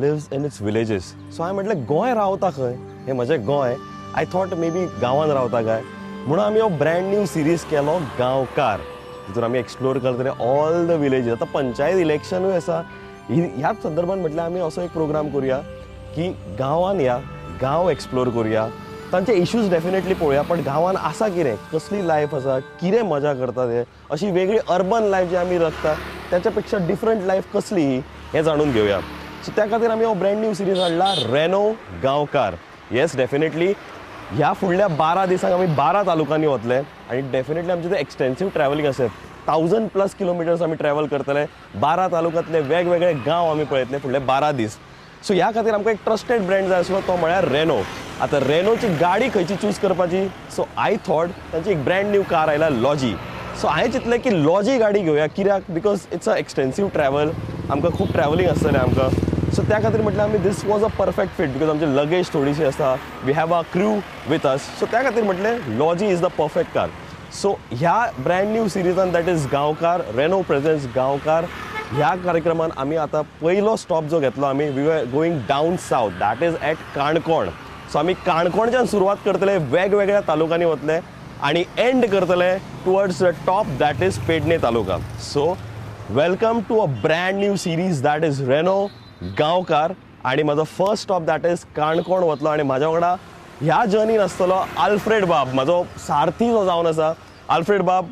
lives in its villages. So हांवें म्हटलें गोंय रावता खंय, हें म्हजें Goa. I thought may be गांवांत रावता काय म्हणून आमी हो ब्रँड न्यू सिरीज केलो गांवकार. तितून आमी एक्सप्लोर करतले ऑल द विलेजीस. आतां पंचायत इलेक्शनूय आसा, ह्याच संदर्भान म्हटल्यार आमी असो एक प्रोग्राम करुया की गांवांत या, गांव एक्सप्लोर करुया, तांचे इश्यूज डेफिनेटली पळोवया, पण गांवांत आसा कितें, कसली लायफ आसा, कितें मजा करता ते, अशी वेगळी अर्बन लायफ जी आमी रगता त्याच्या पेक्षा डिफरंट लायफ कसली ही हें जाणून घेवया. सो त्या खातीर आमी हो ब्रँड न्यू सिरीज हाडला, रेनो गांवकार. येस, डेफिनेटली ह्या फुडल्या 12 दिसांक आमी 12 तालुकांनी वतले आनी डेफिनेटली आमचें तें एक्सटेन्सीव ट्रॅव्हलिंग असेल. 1000+ किलोमिटर्स आमी ट्रॅव्हल करतले, 12 तालुकांतले वेगवेगळे गांव आमी पळयतले फुडले 12 दीस. सो ह्या खातीर आमकां एक ट्रस्टेड ब्रँड जाय आसलो, तो म्हळ्यार रेनो. आतां रेनोची गाडी खंयची चूज करपाची, सो आय थॉट तांची एक ब्रँड न्यू कार आयला, लॉजी. सो हांवें चिंतलें की लॉजी गाडी घेवया, कित्याक बिकॉज इट्स अ एक्सटेन्सीव ट्रॅव्हल, आमकां खूब ट्रॅव्हलिंग आसतलें आमकां. सो त्या खातीर म्हटलें आमी this was a perfect fit, because आमची लगेज थोडीशी आसा, we have a crew with us. So त्या खातीर म्हटलें Lodgy is the perfect car. So ह्या ब्रँड न्यू सिरीजान that is Gaonkar, Renault presents Gaonkar. ह्या कार्यक्रमान आमी आतां पयलो स्टॉप जो घेतलो आमी, we are going down south, that is at Canacona. So आमी काणकोणच्यान सुरवात करतले, वेगवेगळ्या तालुकांनी वतले आनी एंड करतले towards the top, that is Pernem taluka. So welcome to a brand new series that is Renault Gaonkar. आणि म्हजो first stop that is Canacona वतलो आनी म्हाज्या वांगडा ह्या जर्नीन आसतलो आल्फ्रेड बाब, म्हजो सारथी जो जावन आसा. आल्फ्रेड बाब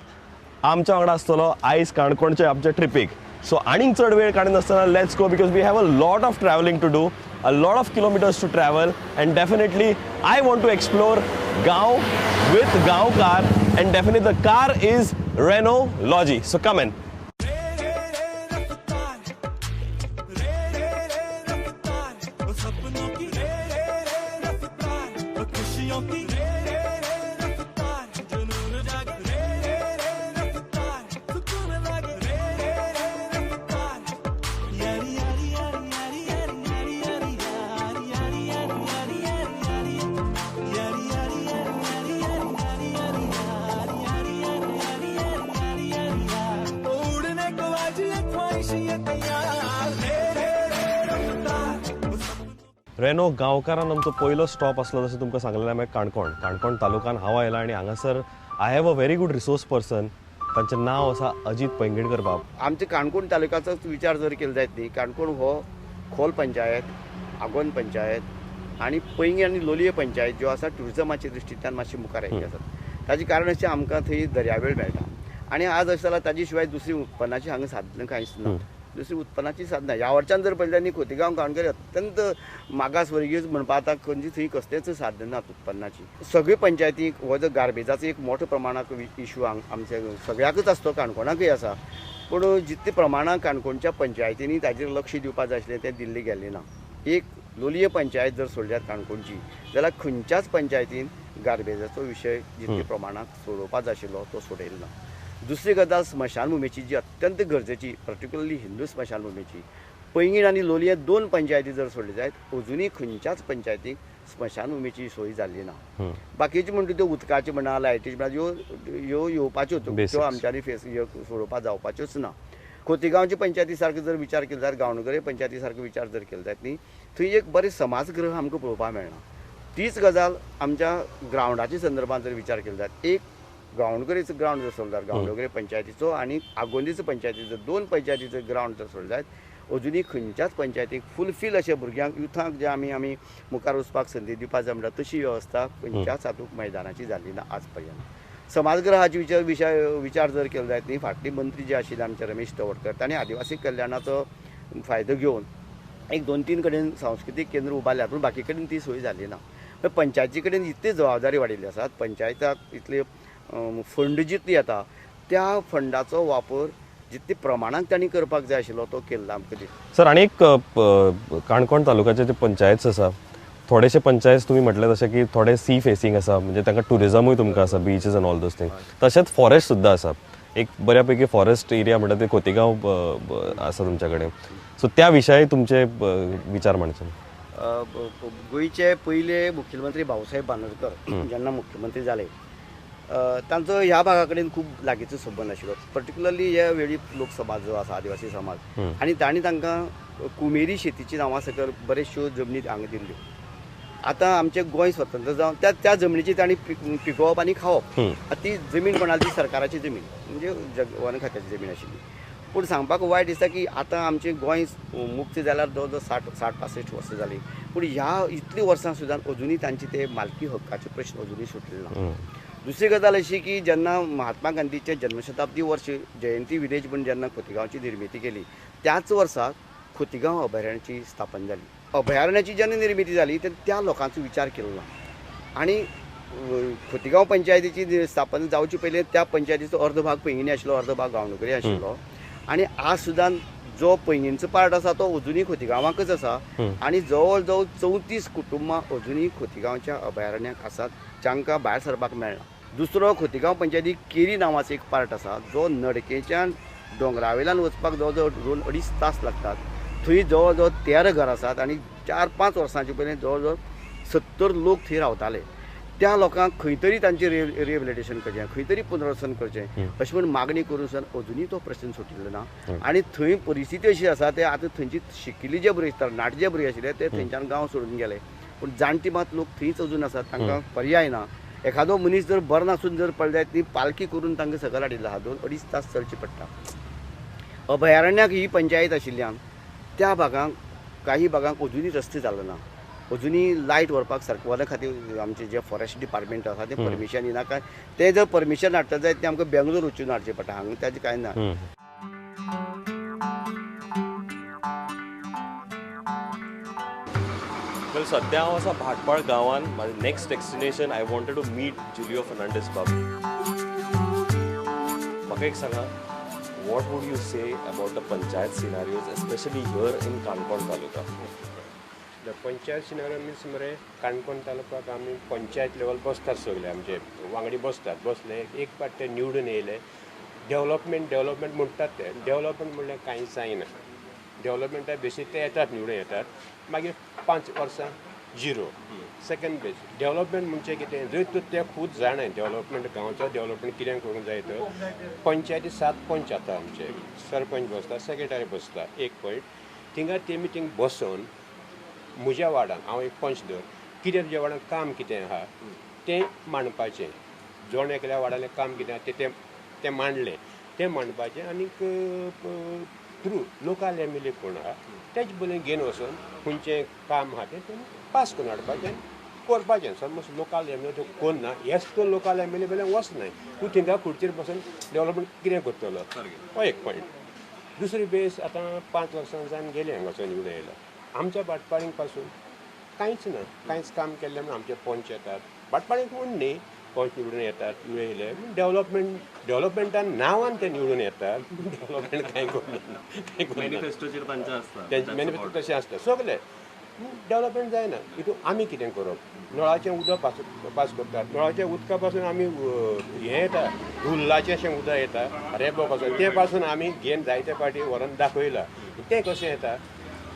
आमच्या वांगडा आसतलो आयज काणकोणचे आमचे ट्रिपीक. सो आनीक चड वेळ काडिनासतना let's go, because we have a lot of travelling to do, a lot of kilometers to travel, and definitely I want to explore Gaon with Gaonkar, and definitely the car is Renault Logi. So come in. Renault गांवकारान आमचो पयलो stop आसलो, जसं तुमकां सांगलें हांवें, काणकोण तालुकान हांव आयला आनी हांगासर I have a very good resource person. तांचें नांव आसा अजीत पैंगीणकर बाब. आमच्या काणकोण तालुक्याचोच विचार जर केलो जायत न्ही, काणकोण हो खोल पंचायत, आगोंद पंचायत आनी पैंगी आनी लोलये पंचायत ज्यो आसा ट्युरिजमाच्या दृश्टींतल्यान मातशी मुखार आयिल्ली आसात. ताजें कारण अशें आमकां थंय दर्यावेळ मेळटा आनी आज अशें जालां ताजे शिवाय दुसरी उत्पन्नाची हांगा साधनां कांयच ना. दुसरी उत्पन्नाची साधनां ह्या वरच्यान जर पळयलें न्ही, खोतीगांव काणकोण अत्यंत मागास वर्गीय म्हणपा आता खंयची थंय कसलेच साधन नात उत्पन्नाची. सगळे पंचायतीक हो जो गार्बेजाचो एक मोठ्या प्रमाणात इश्यू आमच्या सगळ्याकच आसतो, काणकोणाकय आसा, पूण जितले प्रमाणात काणकोणच्या पंचायतींनी ताजेर लक्ष दिवपाक जाय आसलें तें दिल्लें गेल्लें ना. एक लोलये पंचायत जर सोडल्यार काणकोणची, जाल्यार खंयच्याच पंचायतीन गार्बेजाचो विशय जितले प्रमाणात सोडोवपाक जाय आशिल्लो तो सोडयलो ना. दुसरी गजाल स्मशानभुमीची, जी अत्यंत गरजेची, पर्टिक्युलरली हिंदू स्मशानभुमीची. पैंगीण आनी लोलये 2 पंचायती जर सोडले जायत, अजुनूय खंयच्याच पंचायतीक स्मशानभुमीची सोय जाल्ली ना. बाकीचे म्हणटा त्यो उदकाचे म्हणा, लायटीचे म्हणा, ह्यो येवपाच्योच, त्यो आमच्यांनी सोडोवपाक जावपाच्योच ना. खोतीगांवचे पंचायती सारको जर विचार केलो जाल्यार, गांवणगरे पंचायती सारको विचार जर केलो जायत न्ही, थंय एक बरें समाजगृह आमकां पळोवपाक मेळना. तीच गजाल आमच्या ग्रावंडाच्या संदर्भात जर विचार केलो जायत, एक गांवणगरेचो ग्रावंड जर सोडल्यार, गांवणगरे पंचायतीचो आनी आगोंदेचो पंचायतीचो, 2 पंचायतीचो ग्रावंड जर सोडले जायत, अजुनूय खंयच्याच पंचायतीक फुलफील अशे भुरग्यांक युथांक जे आमी मुखार वचपाक संदी दिवपाक जाय म्हणटा तशी वेवस्था खंयच्याच हातूंत मैदानाची जाल्ली ना आज पर्यंत. समाजगृहाचे विचार जर केलो जायत न्ही, फाटली मंत्री जे आशिल्ले आमचे रमेश तवडकर, ताणें आदिवासी कल्याणाचो फायदो घेवन एक 2-3 कडेन सांस्कृतीक केंद्र उबारल्यात, पूण बाकी कडेन ती सोय जाल्ली ना. पंचायती कडेन इतली जबाबदारी वाडिल्ली आसात, पंचायताक इतले फंड जितली येता त्या फंडाचो वापर जितले प्रमाणात तांणी करपाक जाय आशिल्लो तो केल्लो आमकां दिसता. सर, आनी एक काणकोण तालुक्याचे जे पंचायत आसा, थोडेशे पंचायत तुमी म्हटलें तशें की थोडे सी फेसिंग आसा, म्हणजे तांकां टुरिजमूय तुमकां आसा, beaches and all those thing. तशेंच फॉरेस्ट सुद्दां आसा, एक बऱ्यापैकी फॉरेस्ट एरिया म्हणटा ते खोतीगांव आसा तुमच्या कडेन. सो त्या विशयी तुमचे विचार म्हणचे. गोंयचे पयले मुख्यमंत्री भाऊसाहेब बांदोडकर जेन्ना मुख्यमंत्री जाले, तांचो ह्या भागा कडेन खूब लागींचो संबंद आशिल्लो, पर्टिक्युलरली ह्या वेळी लोक समाज जो आसा, आदिवासी समाज, आनी तांणी तांकां कुमेरी शेतीची नांवां सकयल बऱ्याचश्यो जमनी हांगा दिल्ल्यो. आतां आमचें गोंय स्वतंत्र जावन त्या जमनीची तांणी पिकोवप आनी खावप. ती जमीन कोणाली ती सरकाराची जमीन म्हणजे वन खात्याची जमीन आशिल्ली. पूण सांगपाक वायट दिसता की आतां आमचें गोंय मुक्त जाल्यार जवळ जवळ 60-65 वर्सां जालीं. पूण ह्या इतलीं वर्सां सुद्दां अजुनूय तांचे ते मालकी हक्काचे प्रश्न अजुनूय सुटले ना. दुसरी गजाल अशी की जेन्ना महात्मा गांधीचे जन्मशताब्दी वर्ष जयंती विलेज म्हणून जेन्ना खोतीगांवची निर्मिती केली त्याच वर्सा खोतीगांव अभयारण्याची स्थापन जाली. अभयारण्याची जेन्ना निर्मिती जाली तेन्ना त्या लोकांचो विचार केलो ना. आनी खोतीगांव पंचायतीची स्थापन जावचे पयलीं त्या पंचायतीचो अर्द भाग पैंगिणी आशिल्लो, अर्द भाग गांवडोंगरी आशिल्लो. आनी आज सुद्दां जो पैंगीणचो पार्ट आसा तो अजुनूय खोतीगांवाकच आसा. आनी जवळ जवळ 34 कुटुंबां अजुनूय खोतीगांवच्या अभयारण्याक आसात जांकां भायर सरपाक मेळना. दुसरो खोतीगांव पंचायतीक केरी नांवाचो एक पार्ट आसा जो नडकेच्यान दोंगरा वयल्यान वचपाक जवळ जवळ 2-2.5 तास लागतात. थंय जवळ जवळ 13 घरां आसात आनी 4-5 वर्सांचे पयलीं जवळ जवळ 70 लोक थंय रावताले. त्या लोकांक खंय तरी तांचें रिहेबिलिटेशन करचें, खंय तरी पुनर्वसन करचें अशें म्हणून मागणी करून सुद्दां अजुनूय तो प्रश्न सुटिल्लो ना. आनी थंय परिस्थिती अशी आसा ते आतां थंयची शिकिल्ली जे भुरगे तरणाटे जे भुरगे आशिल्ले ते थंयच्यान गांव सोडून गेले. पूण जाणटी मात लोक थंयच अजून आसात, तांकां पर्याय ना. एखादो मनीस जर बरो नासून जर पडले ती पालखी करून तांकां सकयल हाडिल्लो आहा. 2-2.5 तास चलची पडटा. अभयारण्याक ही पंचायत आशिल्ल्यान त्या भागांक काही भागांक अजुनूय रस्ते जाल्लो ना. अजुनूय लायट व्हरपाक सारकें वन खातीर आमचें जें फॉरेस्ट डिपार्टमेंट आसा तें परमिशन दिना. काय तें जर परमिशन हाडटा जाल्यार तें आमकां बेंगलोर वचून हाडचें पडटा. हांगा ताजें कांय ना. वेल सध्या हांव आसा भाटपाळ गांवान. म्हाजें next destination I wanted to meet Julio Fernandes Babu. म्हाका एक सांगा, what would you say about the panchayat scenarios especially here in Canacona taluka? The panchayat scenario means मरे काणकोण तालुक्याक आमी पंचायत लेवल बसतात सगळे आमचे वांगडी बसतात. बसले एक पाट ते निवडून येयले. डेव्हलपमेंट म्हणटात ते डेव्हलपमेंट म्हणल्यार कांयच जायना. डेव्हलपमेंटा बेसीस ते येतात, निवडून येतात, मागीर 5 वर्सां झिरो. सेकंड बेस डेव्हलपमेंट म्हणजे कितें, जर तूं ते खूब जाणाय डेव्हलपमेंट गांवचो डेव्हलपमेंट कितें करूंक जाय तर पंचायती 7 पंच जाता. आमचे सरपंच बसता, सेक्रेटरी बसता. एक पॉयंट थिंगा तेमी थिंग बसोन म्हज्या वार्डान हांव एक पंच दर कितें तुज्या वार्डान काम कितें आहा तें मांडपाचें. जोण एकल्या वार्डालें काम कितें आहा तें मांडलें, तें मांडपाचें. आनीक थ्रू लोकल एम.एल.ए. कोण आहा तेजे बरें घेवन वचून खंयचें काम आहा तें पास करून हाडपाचें, करपाचें. समज लोकल एम.एल.ए. कोण ना, हेच तो लोकल एम.एल.ए. बेल्यान वचनाय. तूं थिंगा खुर्चेर बसून डेव्हलपमेंट कितें करतलो, हो एक पॉयंट. दुसरी बेस आतां 5 वर्सां जावन गेले हांगासर निवडून येयला. आमच्या भाटपाळींक पासून कांयच ना, कांयच काम केल्लें म्हणून आमचे पंच येतात. भाटपाळींक म्हूण न्ही, पंच निवडून येतात, येयले डेव्हलपमेंटान नांवान ते निवडून येतात. डेव्हलपमेंट कांय करना. मॅनिफेस्टोचेर तांचें आसता, तेंचे मॅनिफेस्टो तशें आसता सगळे. डेव्हलपमेंट जायना. हितून आमी कितें करप, नळाचें उदक पास करतात. नळाच्या उदका पासून आमी हें येता, उल्लाचें अशें उदक येता रेबो पासून, ते पासून आमी घेवन जायते फाटी व्हरून दाखयलां. तें कशें येता.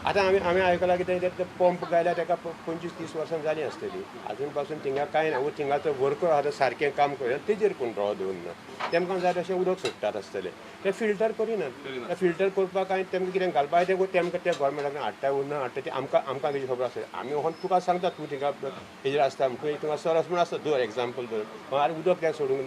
आतां आमी आयकलां कितें ते पंप गायल्यार ताका 25-30 वर्सां जालीं आसतलीं. आजून पासून थिंगा कांय ना. थिंगाचो वर्कर आहा सारकें काम करता तेजेर कोण रॉ दवरना. तेमकां जाय तशें उदक सोडटात आसतलें. ते फिल्टर करिनात. ते फिल्टर करपाक कांय तेमकां कितें घालपाक तें तेमकां ते गोवोरमेंटान हाडटा उरना हाडटा ते आमकां तेजी खबर आसता. आमी हो तुका सांगता तूं थिंगा हेजेर आसता तुका सरस म्हूण आसता दर एग्जाम्पल दर. आरे उदक कित्याक सोडूंक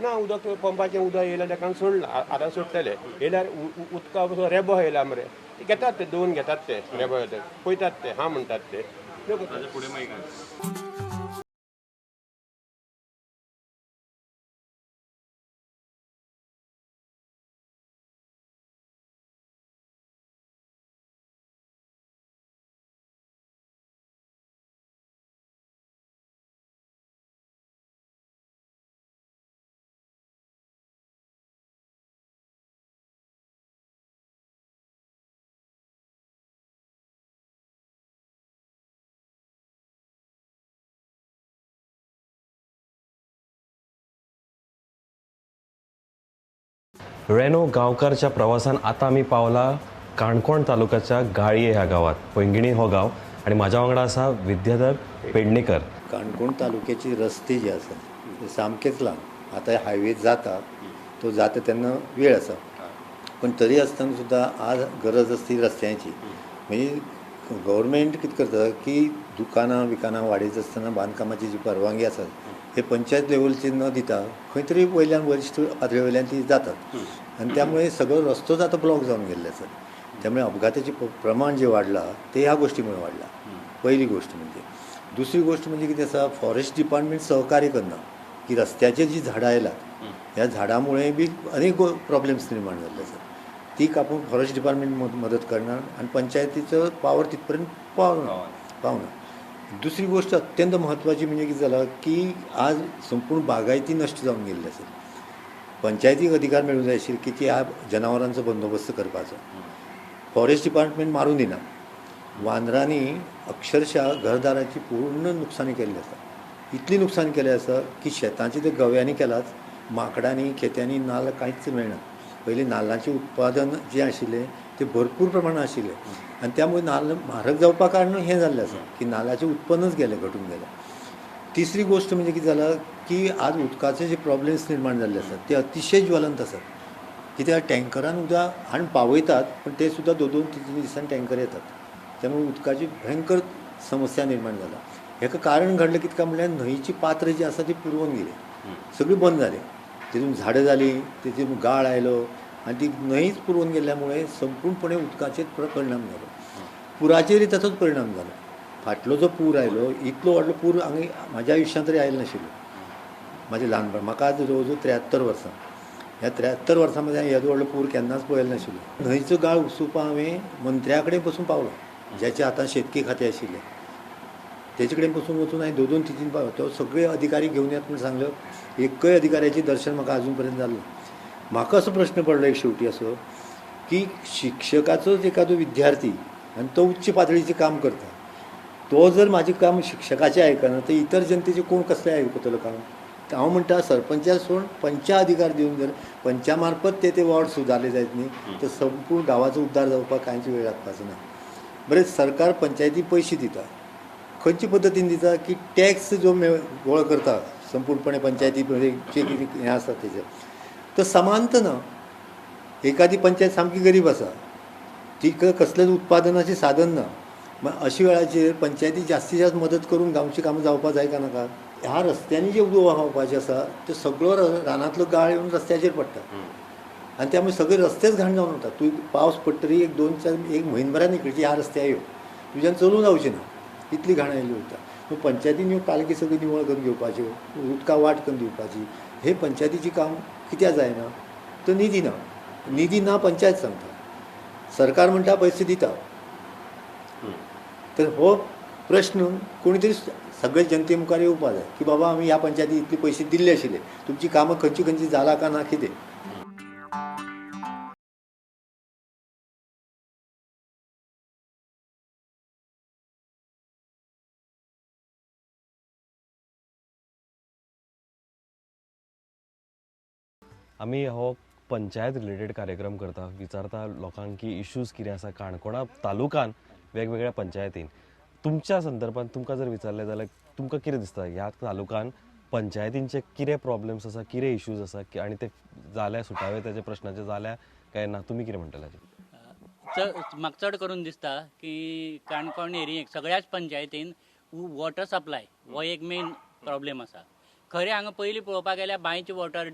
ना, उदक पंपाचें उदक येयलें ताका सोडलां. आतां सोडटले येयल्यार उदका पासून रेबो येयला मरे, घेतात ते दोन घेतात ते रेबो येतात, पळयतात ते हा म्हणटात ते फुडें मागीर. रेनो गांवकारच्या प्रवासान आतां आमी पावला काणकोण तालुक्याच्या गाळये ह्या गांवात. पैंगिणी हो गांव आनी म्हाज्या वांगडा आसा विद्याधर पेडणेकर. काणकोण तालुक्याचे रस्ते जे आसा ते सामकेच ल्हान. आतां हायवे जाता, तो जाता तेन्ना वेळ आसा. पण तरी आसतना सुद्दां आज गरज असती रस्त्यांची. म्हणजे गव्हर्मेंट कितें करता की दुकानां वाडयता आसतना बांदकामाची जी परवानगी आसा हे पंचायत लेवलचेर न दिता खंय तरी वयल्यान वरिश्ठ पातळी वयल्यान ती जातात आणि त्यामुळे सगळो रस्तोच आता ब्लॉक जावन गेल्ले आसात. त्यामुळे अपघाताचे प्रमाण जे वाडलां ते ह्या गोष्टीमुळे वाडलां. पहिली गोष्ट म्हणजे. दुसरी गोष्ट म्हणजे कितें आसा, फॉरेस्ट डिपार्टमेंट सहकार्य करना की रस्त्याचेर जी झाडां आयलात ह्या झाडांमुळे बी अनेक प्रॉब्लेम्स निर्माण जाल्ले आसात. ती कापून फॉरेस्ट डिपार्टमेंट मदत करणार आणि पंचायतीचं पावर तिथपर्यंत पावना. दुसरी गोष्ट अत्यंत म्हत्वाची म्हणजे कितें जालां की आज संपूर्ण बागायती नश्ट जावन गेल्ली आसा. पंचायतीक अधिकार मेळूंक जाय आशिल्ले की ह्या जनावरांचो बंदोबस्त करपाचो. फॉरेस्ट डिपार्टमेंट मारून दिना. वानरांनी अक्षरशः घरदाराची पूर्ण नुकसानी केल्ली आसा. इतली नुकसाण केलें आसा की शेतांची ते गव्यांनी केलाच, माकडांनी खेत्यांनी नाल्ल कांयच मेळना. पयलीं नाल्लांचें उत्पादन जें आशिल्लें तें भरपूर प्रमाणांत आशिल्लें आनी त्यामुळे नाल्ल म्हारग जावपा कारण हें जाल्लें आसा की नाल्लाचें उत्पन्नच घटून गेलें. तिसरी गोष्ट म्हणजे कितें जालां की आज उदकाचे जे प्रॉब्लेम्स निर्माण जाल्ले आसात ते अतिशय ज्वलंत आसात. कित्याक टँकरान उदक हाडून पावयतात पण ते सुद्दां 2-3 दिसांनी टँकर येतात. त्यामुळे उदकाची भयंकर समस्या निर्माण जाला. हेका कारण घडलें कितें काय म्हणल्यार न्हंयची पात्र जी आसा ती पुरवून गेली, सगळी बंद जाली. तितून झाडां जाली, तेतून गाळ आयलो आनी ती न्हंयच पुरवून गेल्ल्यामुळे संपूर्णपणे उदकाचेर परिणाम जालो. पुराचेरय ताचोच परिणाम जालो. फाटलो जो पूर आयलो इतलो व्हडलो पूर हांगा म्हाज्या आयुश्यांत तरी आयलो नाशिल्लो. म्हाजें ल्हानपण म्हाका आज जवळ जवळ 73 वर्सां. ह्या 73 वर्सां मध्ये येदो व्हडलो पूर केन्नाच पळयलो नाशिल्लो. न्हंयचो गाळ उसोवपाक हांवें मंत्र्या कडेन पसून पावलो, ज्याच्या हातांत शेतकी खातें आशिल्लें. तेजे कडेन पसून वचून हांवें 2-3 पावलो. तो सगळे अधिकारी घेवन येत म्हूण सांगलो. एकय अधिकाऱ्याचें दर्शन म्हाका अजून पर्यंत जाल्लो. म्हाका असो प्रश्न पडलो एक शेवटी असो की शिक्षकाचोच एखादो विद्यार्थी आनी तो उच्च पातळीचें काम करता, तो जर म्हाजें काम शिक्षकाचें आयकना तर इतर जनतेचें कोण कसलें आयकतलो काम. हांव म्हणटा सरपंचाक सोडून पंचा अधिकार दिवन जर पंचा मार्फत ते वॉर्ड सुदारले जायत न्ही तर संपूर्ण गांवाचो उद्धार जावपाक कांयच वेळ लागपाचो ना. बरें, सरकार पंचायती पयशे दिता, खंयचे पद्दतीन दिता की टॅक्स जो गोळा करता संपूर्णपणे पंचायती जे कितें हें आसा तेजेर तो समांत ना. एखादी पंचायत सामकी गरीब आसा, ती कसलेंच उत्पादनाचें साधन ना. मग अशा वेळाचेर पंचायती जास्तीत जास्त मदत करून गांवची कामां जावपाक जाय का नाका. ह्या रस्त्यांनी जे उदक व्हांवपाचें आसा ते सगळो रानांतलो गाळ येवन रस्त्याचेर पडटा आनी त्यामुळे सगळे रस्तेच घाण जावन वतात. तूं पावस पडटरी 1 म्हयनभरान इकडची ह्या रस्त्यार येव, तुज्यान चलूं जावचें ना, इतली घाण आयली वता. पूण पंचायतीन पालकी सगळी निवळ करून घेवपाच्यो, उदका वाट करून दिवपाची, हे पंचायतीची काम कित्याक जायना तर निधी ना पंचायत सांगता. सरकार म्हणटा पयशे दिता. तर हो प्रश्न कोणी तरी सगळे जनते मुखार येवपाक जाय की बाबा आमी ह्या पंचायतीक इतले पयशे दिल्ले आशिल्ले, तुमची कामां खंयची जाला का ना कितें. आमी हो पंचायत रिलेटेड कार्यक्रम करता, विचारता लोकांक की इश्यूज कितें आसा काणकोणा तालुकान वेगवेगळ्या पंचायतीन. तुमच्या संदर्भात तुमकां जर विचारलें जाल्यार तुमकां कितें दिसता ह्या तालुकान पंचायतींचे कितें प्रॉब्लेम्स आसा, कितें इश्यूज आसा आनी ते जाल्या सुटावे त्याचे प्रश्नाचे जाल्या काय ना, तुमी कितें म्हणटले? म्हाका चड करून दिसता की काणकोण एरियेक सगळ्याच पंचायतीन वॉटर सप्लाय हो एक मेन प्रॉब्लेम आसा. खरें हांगा पयलीं पळोवपाक गेल्यार बांयची वॉटर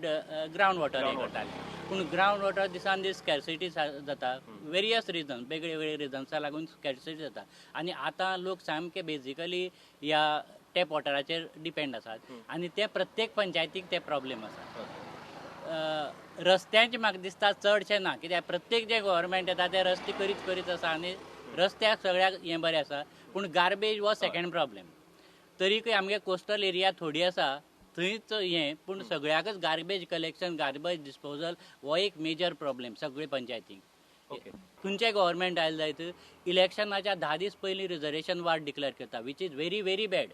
ग्रावंड वॉटर हें करताले, पूण ग्रावंड वॉटर दिसान दीस स्कॅरसिटी जाता. वेरियस रिजन, वेगळे वेगळे रिजन्साक लागून स्कॅरसिटी जाता. आनी आतां लोक सामके बेजिकली ह्या टॅप वॉटराचेर डिपेंड आसात आनी ते प्रत्येक पंचायतीक ते प्रॉब्लेम आसा. रस्त्यांचे म्हाका दिसता चडशें ना, कित्याक प्रत्येक जे गव्हर्मेंट येता ते रस्ते करीत आसा आनी रस्त्याक सगळ्याक हें बरें आसा. पूण गार्बेज हो सेकंड प्रॉब्लेम. तरीकय आमगे कोस्टल एरिया थोडी आसा थंयच हें, पूण सगळ्याकच गार्बेज कलेक्शन, गार्बेज डिस्पोजल हो एक मेजर प्रॉब्लेम सगळे पंचायतीक. खंयचें गव्हर्मेंट आयले जायत इलेक्शनाच्या 10 दीस पयलीं रिजर्वेशन वार्ड डिक्लेअर करता, which is very very bad.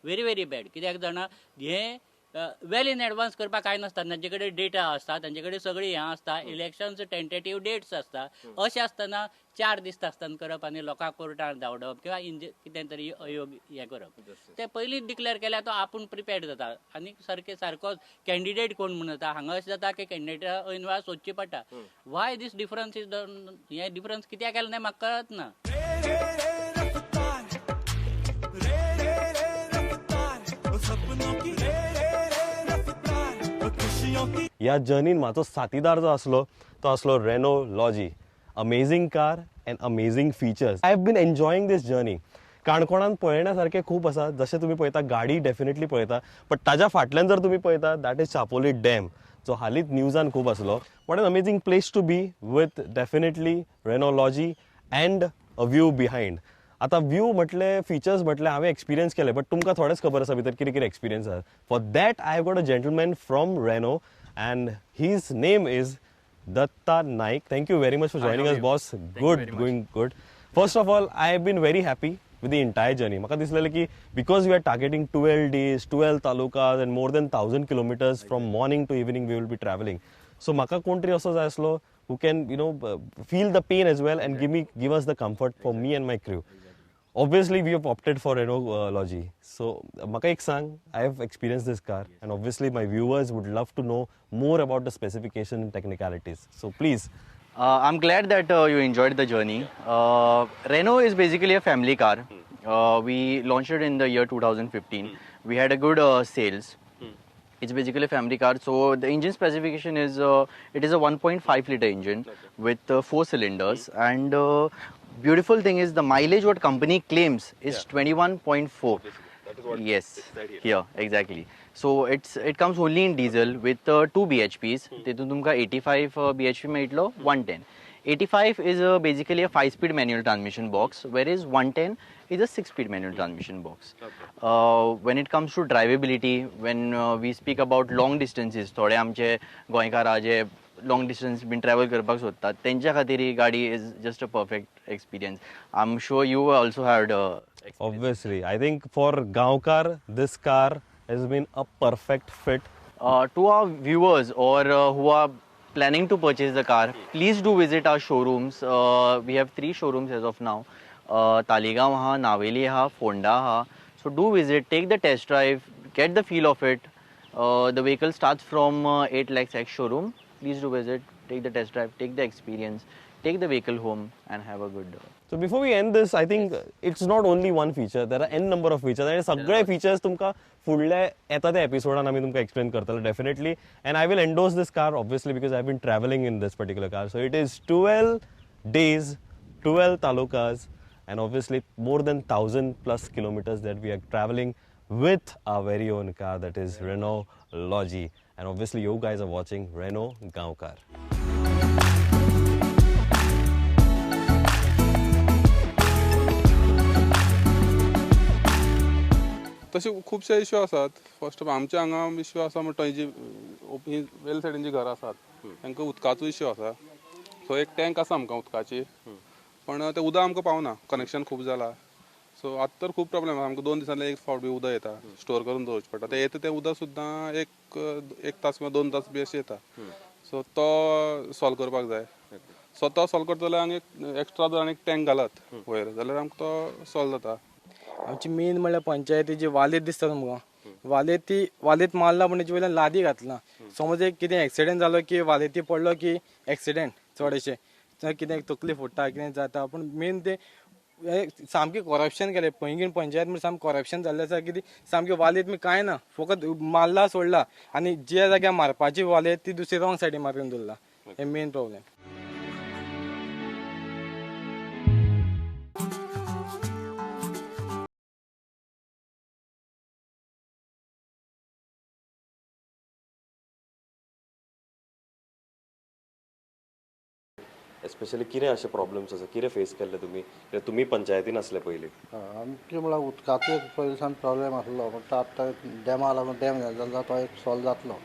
Very very bad. कित्याक जाणा हें वेल इन एडवान्स करपाक काय नासता. तांचे कडेन डेटा आसता, तांचे कडेन सगळी हें आसता, इलेक्शन्स टेंटेटिव्ह डेट्स आसता. अशें आसतना 4 दीस आसतना करप आनी लोकांक कोर्टान धांवडप किंवा कितें तरी अयोग्य हें करप, तें पयलींच डिक्लेअर केल्यार तो आपूण प्रिपेर्ड जाता आनी सारको कॅन्डिडेट कोण म्हणून जाता. हांगा अशें जाता की कॅन्डिडेटा वेळा सोदची पडटा. Why this difference is done, हें डिफरन्स कित्याक केलें तें म्हाका कळत ना. ह्या जर्नीन म्हाजो साथीदार जो आसलो तो आसलो Renault Lodgy. Amazing car and amazing features. I have been enjoying this journey. काणकोणान पळयण्या सारकें खूब आसा. जशें तुमी पळयता गाडी डेफिनेटली पळयता, बट ताज्या फाटल्यान जर तुमी पळयता दॅट इज चापोली डॅम, जो हालींच न्यूजान खूब आसलो. What an amazing place to be with definitely Reno lodge and a view behind. आतां व्यू म्हटले, फिचर्स म्हटले हांवें एक्सपिरियन्स केले, बट तुमकां थोडेच खबर आसा भितर कितें कितें एक्सपिरियन्स आसा. For that I have got a gentleman from Reno and his name is Datta Naik. Thank you very much for joining us, boss. Good, going good. First of all, I have been very happy with the entire journey. म्हाका दिसलेलें की because we are targeting 12 days, 12 talukas and more than 1,000 kilometers from morning to evening we will be traveling. So म्हाका कोण तरी असो जाय आसलो who can, feel the pain as well and give us the comfort for me and my crew. Obviously, we have opted for Renault Logi. So, म्हाका एक सांग, I have experienced this car, and obviously my viewers would love to know more about the specification and technicalities. So, please. I'm glad that you enjoyed the journey. Renault is basically a family car. We launched it in the year 2015. We had a good sales. It's basically a family car. So the engine specification is it is a 1.5 liter engine with 4 cylinders, and beautiful thing is the mileage what company claims is 21.4. Yes, here exactly. So it comes only in diesel with 2 BHPs. तितून तुमका 85 BHP मेळटलो 110. 85 is basically a 5-speed manual transmission box, whereas 110 is a 6-speed manual transmission box. When it comes to drivability, when we speak about long distances, थोडे आमचे गोंयकारा जे long distance bin travel करपाक सोदतात तेंच्या खातीर ही गाडी is just a perfect experience. I'm sure you also had Obviously, I think for Gaonkar, this car has been a perfect fit. To our viewers or who are planning to purchase the car, please do visit our showrooms. We have 3 showrooms as of now. Taligaon ha, Naveli ha, Fonda ha. So do visit, take the test drive, get the feel of it. The vehicle starts from 8 lakhs X showroom. Please do visit, take the test drive, take the experience, take the vehicle home and have a good So before we end this, I think it's not only one feature. There are n number of features. And सगळे features तुमका फुडल्या येता त्या एपिसोडान आमी तुमका explain करतले definitely. And I will endorse this car obviously because I've been traveling in this particular car. So it is 12 days, 12 talukas, and obviously more than 1,000 plus kilometers that we are traveling with our very own car, that is Renault Logi. And obviously you guys are watching Renault Gaonkar. तसे खुबशे issue आसात. First of आमच्या हांगा issue आसा म्हणटा जी वेल सायडीन जी घरां आसात तांकां उदकाचो इश्यू आसा. सो एक टँक आसा आमकां उदकाची, पण तें उदक आमकां पावना. कनेक्शन खूब जाला. सो आतां तर खूब प्रॉब्लेम आसा. आमकां 2 दिसांनी एक फावट बी उदक येता, स्टोर करून दवरचें पडटा. तें येता तें उदक सुद्दां एक तास किंवा 2 तास बी अशें येता. सो तो सॉल्व करपाक जाय. सो तो सॉल्व करता जाल्यार आनी एक्स्ट्रा जर आनी टँक घालत वयर जाल्यार आमकां तो सॉल्व जाता. आमची मेन म्हणल्यार पंचायतीची वालीत दिसता तुमकां. वालीत मारला पण तेजे वयल्यान लादी घातला. समज एक कितें एक्सिडेंट जालो की वालीती पडलो की एक्सिडेंट चडशे कितें तकली फुट्टा कितें जाता. पूण मेन ते सामकें करप्शन केलें. पैंगीण पंचायत म्हणजे सामकें करप्शन जाल्लें आसा की सामकें वालीत कांय ना, फकत मारला सोडला आनी ज्या जाग्यार मारपाची वालीत ती दुसरी रॉंग सायडीन मारून दवरला. हे मेन प्रॉब्लेम. एस्पेशली कितें अशे प्रॉब्लेम्स आसा, कितें फेस केल्ले तुमी पंचायतीन आसले पयलीं? आमचे म्हळ्यार उदकाचो एक पयलींसान प्रॉब्लेम आसलो, बट आतां डॅमा लागून डॅम जालो तो एक सॉल्व जातलो.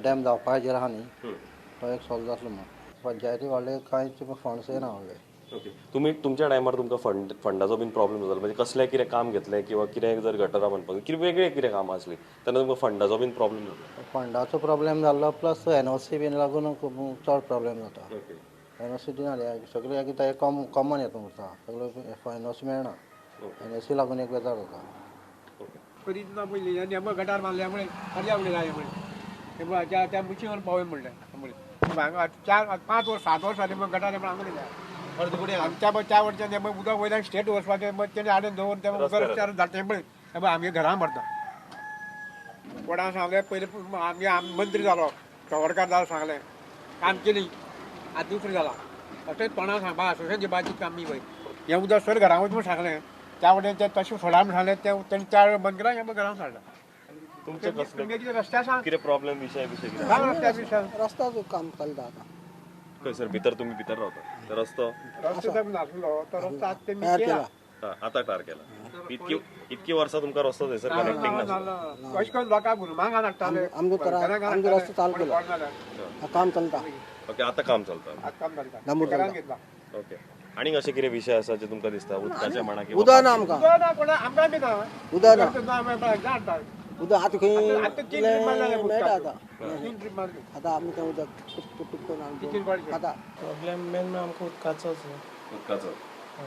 डॅम जावपा हाजेर आहा न्ही, तो एक सॉल्व जातलो. म्हणून पंचायती व्हडले कांयच फंड्स येना व्हडले. ओके तुम्ही तुमच्या टायमार तुमकां फंडाचो बीन प्रॉब्लेम जालो म्हणजे कसलें कितें काम घेतलें किंवा कितें जर गटरां बांदपाक कितें वेगळें कितें कामां आसलीं तेन्ना तुमकां फंडाचो बीन प्रॉब्लेम जालो फंडाचो प्रॉब्लेम जाल्लो प्लस NOC बीन लागून खूब चड प्रॉब्लेम जाता ओके NOC दिना सगळे कितें कॉमन येता उरता सगळे NOC मेळना NOC लागून एक बेजार जाता कधी तुला पडली आणि मग गटार बांधल्यामुळे अर्ध्या उडे झाल्यामुळे ते मग त्या मुशीवर पावय म्हणलं त्यामुळे 4-5 वर्ष 7 वर्ष मग गटार आंगडे त्या वर्षांनी मग उदक वयल्यान स्टेट वचपाचें मग तेणे हाडून दवरून ते रस्त्यार धाडटे पळय आमगे घरां भरता कोणा सांगलें पयलीं आमगे मंत्री जालो सावरकार जालो सांगलें काम केली आतां दुसरें जाला अशेंच कोणाक सांगपा अशें दिवपाची कामी पळय हें उदक सर घरा वच म्हूण सांगलें त्या वटेन ते तशें सोडा म्हूण सांगलें तेणी 4 बंद केला हें घरांत हाडला तुमचे कसले कितें रस्त्या सांग कितें प्रॉब्लेम विशय कितें सांग रस्त्या विशय रस्त्याचो काम चलता आतां खंय सर तुम्ही भितर रावता तो रस्तो रस्तो जर नासलो तो रस्तो आतां तेमी तयार केला केला आतां टार केला इतकी वर्सां तुमकां रस्तो थंयसर कनेक्टिंग नासलो कशें करून लोकांक गुरमांग हाडटाले आमचो रस्तो चालू केला काम चलता ओके आतां काम चलता काम जाता डांबूर घरांत चलता घेतला ओके आनीक अशे कितें विशय आसा जे तुमकां दिसता उदकाच्या मांडा उदक ना आमकां ना कोणा आमकां बी ना उदक ना जाणटा उदक आतां खंय आतां 3 ट्रीप मारल्या मेळटा आतां 3 ट्रीप मारली आतां आमी तें उदक टूक करून आमचें आतां प्रॉब्लेम मेन म्हणल्यार आमकां उदकाचोच उदकाचो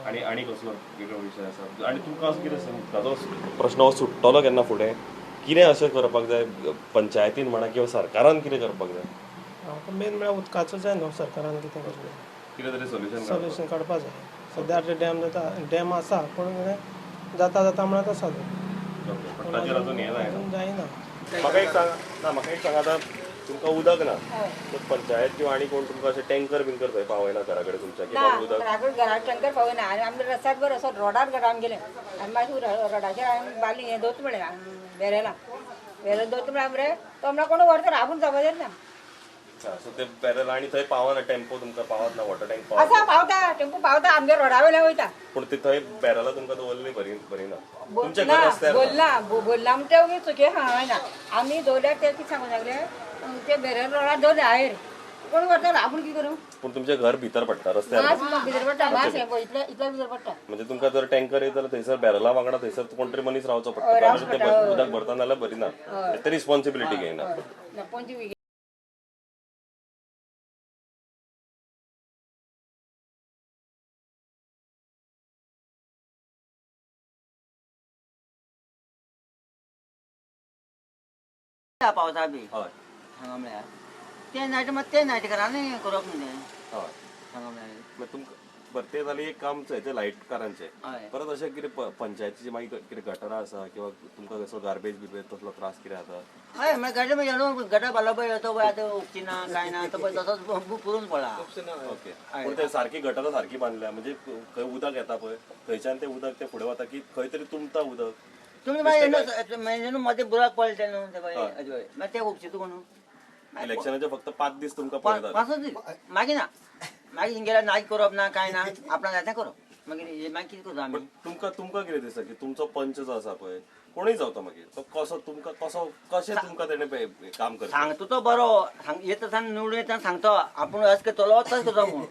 आनी कसलो वेगळो विशय आसा आनी तुमकां असो कितें उदकाचो प्रश्न हो सुट्टलो केन्ना फुडें कितें अशें करपाक जाय पंचायतीन म्हणा किंवा सरकारान कितें करपाक जाय आमकां मेन म्हणल्यार उदकाचो जाय न्हू सरकारान कितें करचें कितें तरी सोल्युशन काडपा जाय सद्या आतां डॅम जाता डॅम आसा पूण जाता म्हणत आसा ताचेर अजून हें जायना अजून जायना म्हाका एक सांग आतां तुमकां उदक ना तर पंचायत किंवा आनी कोण तुमकां अशें टँकर बिंकर थंय पावयना घरा कडेन तुमच्या की बाबा उदक घरात टँकर पावयना आनी आमी रस्त्यार बरो असो रोडार घरान गेले आनी मागीर रोडाचेर हांवें बाली हें दोत म्हळें बेरेला बेरेल दोत म्हळ्यार मरे तो म्हळ्यार कोण व्हरता राबून जावपाचेर ना सो ते बॅरल आनी थंय पावना टेम्पो तुमकां पावत ना वॉटर टँक आसा पावता टेम्पो पावता आमगे रोडा वयल्यान वयता पूण ती थंय बॅरलां तुमकां दवरली बरी ना तुमच्या घर रस्त्यार बोलला म्हणटा उगी चुके हांवें आमी दवरल्यार ते कितें सांगूंक लागले ते बेरेल रोडार दवरले हायर कोण व्हरता राबून कितें करूं पूण तुमचें घर भितर पडटा रस्त्यार मास भितर पडटा मास हें पळय इतल्या भितर पडटा म्हणजे तुमकां जर टँकर येत जाल्यार थंयसर बॅरला वांगडा थंयसर कोण तरी मनीस रावचो पडटा ते उदक भरता नाल्यार बरी ना ते रिस्पॉन्सिबिलिटी घेयना पंच पावसा बी हय हांगा म्हळ्यार ते नायट मात ते नायट घरांनी करप न्ही तें हय हांगा म्हळ्यार तुमकां बरें ते जालें एक काम हेचें लायटकारांचें हय परत अशें कितें पंचायतीचे मागीर कितें गटारां आसा किंवा तुमकां कसलो गार्बेज बिर्बेज तसलो त्रास कितें जाता हय म्हळ्यार गटर म्हणजे गटर बांदलो पळय तो पळय आतां उपचिना काय ना तो पळय तसोच पुरून पडला ओके पूण ते सारकी गटारां सारकी बांदल्या म्हणजे खंय उदक येता पळय थंयच्यान तें उदक ते फुडें वता की खंय तरी तुंबता उदक तुमी मागीर मदें बुराक पडले न्हू ते पळय मागीर ते उपचित कोण इलेक्शनाचे फक्त 5 दीस तुमकां पळयतात 5 दीस मागीर ना मागीर हिंगेल्यार नाच करप ना काय ना आपणाक जाता करप मागीर मागीर कितें करता आमी तुमकां कितें दिसता की तुमचो पंच जो आसा पळय कोणूय जावता मागीर तो कसो तुमकां कशें तुमकां तेणें काम करता सांगता तो बरो येता सान निवडून येता सांगता आपूण अशें करतलो तशें करता म्हणून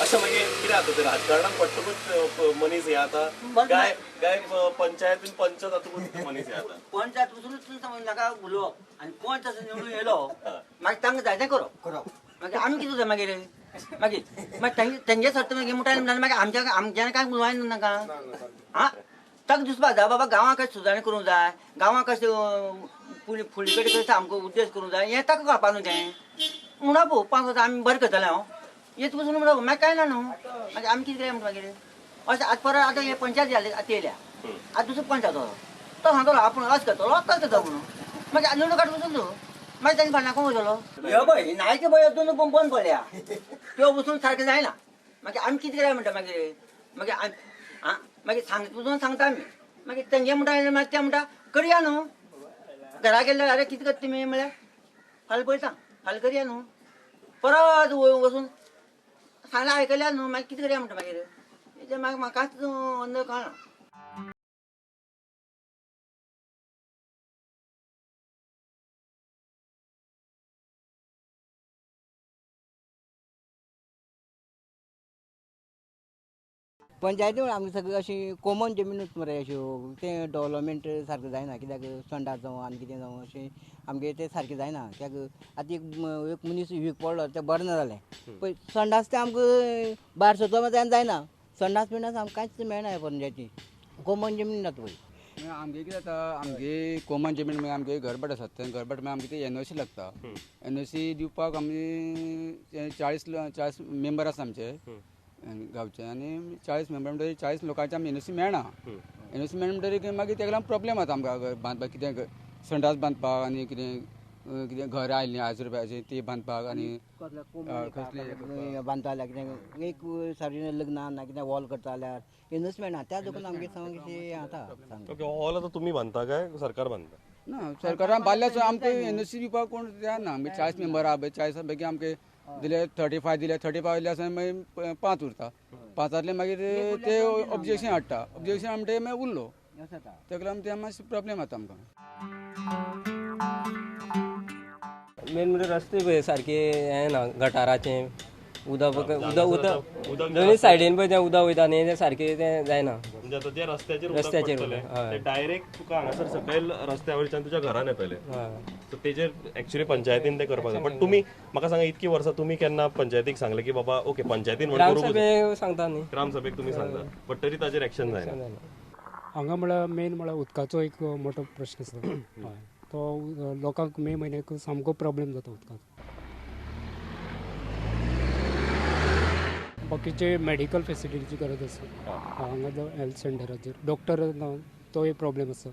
अशें मागीर कितें जाता ते राजकारणाक पडटकूच मनीस हे आता काय पंचायतीन पंच जातकूच मनीस हे आता पंच पसून नाका उलोवप आनी पंच असो निवडून येयलो मागीर तांकां जाय तें करप मागीर आमी कितें जाता मागीर मागीर तेंगे सर्त मागीर म्हणटा मागीर आमच्यान कांय उलोवंक नाका आं ताका दिसपाक जाय बाबा गांवांक कशें सुदारणी करूंक जाय गांवांक कशें फुडले कडेन कशें सामको उद्देश करूंक जाय हें ताका कळपा न्हू तें म्हणा पळोव 5 वर्सां आमी बरें करतले हांव येत पसून म्हणा मागीर काय ना न्हू मागीर आमी कितें करया म्हणटा मागीर अशें आतां परत आतां हे पंचायत आतां येयल्या आतां दुसरो पंच जातो तो सांगतलो आपूण अशें करतलो तशें करता म्हणून मागीर निवडून काडून वचून तूं मागीर तांच्या फाटल्यान कोण वयतलो हे पळय नायचे पळय दोन बंद पडल्या त्यो वचून सारकें जायना मागीर आमी कितें करया म्हणटा मागीर मागीर पसून सांगता आमी मागीर तेंगे म्हणटा मागीर ते म्हणटा करया न्हू घरा गेल्यार अरे कितें करता तुमी म्हळ्यार फाल्यां पळयता फाल्यां करया न्हू परत वचून सांगल्यार आयकल्यार न्हू मागीर कितें करया म्हणटा मागीर म्हाकाच कळना पंचायती आमगे सगळी अशी कॉमन जमीनूच मरे अश्यो ते डेव्हलपमेंट सारकें जायना कित्याक संडास जावं आनी कितें जावं अशें आमगे तें सारकें जायना कित्याक आतां एक मनीस वीक पडलो तें बरें ना जालें पळय संडास तें आमकां भायर सरचो जायना संडास बिंडास आमकां कांयच मेळना ह्या पंचायती कॉमन जमीन जाता पळय आमगे कितें जाता आमगे कॉमन जमीन मागीर आमगे घरबाट आसात ते घरबाट मागीर आमगे ते NOC लागता NOC दिवपाक आमी 40 मेंबर आसा आमचे गांवचे आनी 40 मेंबर म्हणटरी 40 लोकांचे आमी NOC मेळना NOC मेळना म्हणटरी मागीर तेका लागून प्रॉब्लेम जाता आमकां बांदपाक कितें संडास बांदपाक आनी कितें घर आयलें 1000 रुपयाचें ती बांदपाक आनी कसलें बांदता जाल्यार कितें एक सारकें लग्नान ना कितें वॉल करता जाल्यार NOC मेळना त्या दुकान आमगे सामकें कितें जाता ओके हॉल आता तुम्ही बांधता काय सरकार बांधता ना सरकारान बांदल्याचो आमकां NOC दिवपाक कोण जायना आमगे 40 मेंबर आहा 40 पैकी आमगे दिले 35 दिले 35 दिले आसा मागीर 5 उरता 5तले मागीर ते ऑब्जेक्शन हाडटा ऑब्जेक्शन म्हणटा मागीर उरलो तेका लागून ते मातशें प्रॉब्लेम जाता आमकां मेन म्हणजे रस्ते पळय सारके हे ना गटाराचे उदक दोन्ही सायडीन पळय तें उदक वयता न्ही तें सारकें तें जायना म्हणजे आता जे रस्त्याचेर रस्त्याचेर रस्त्याचेर हय. ते डायरेक्ट तुका हांगासर सकयल रस्त्यावयच्यान तुज्या घरान येतले सो तेजेर एक्चुअली पंचायतीन ते करपाक जाय पण तुम्ही म्हाका सांगा इतकी वर्सां तुम्ही केन्ना पंचायतीक सांगले की बाबा ओके पंचायतीन ग्रामसभेक सांगता न्ही ग्रामसभेक तुम्ही सांगता बट तरी ताजेर एक्शन जायना हांगा म्हळ्यार मेन म्हळ्यार उदकाचो एक मोठो प्रश्न आसा हय तो लोकांक मे म्हयन्याक सामको प्रॉब्लेम जाता उदकाचो बाकीचे मेडिकल फेसिलिटीची गरज आसा हांगा हेल्थ सेंटराचेर डॉक्टर ना तो एक प्रॉब्लेम आसा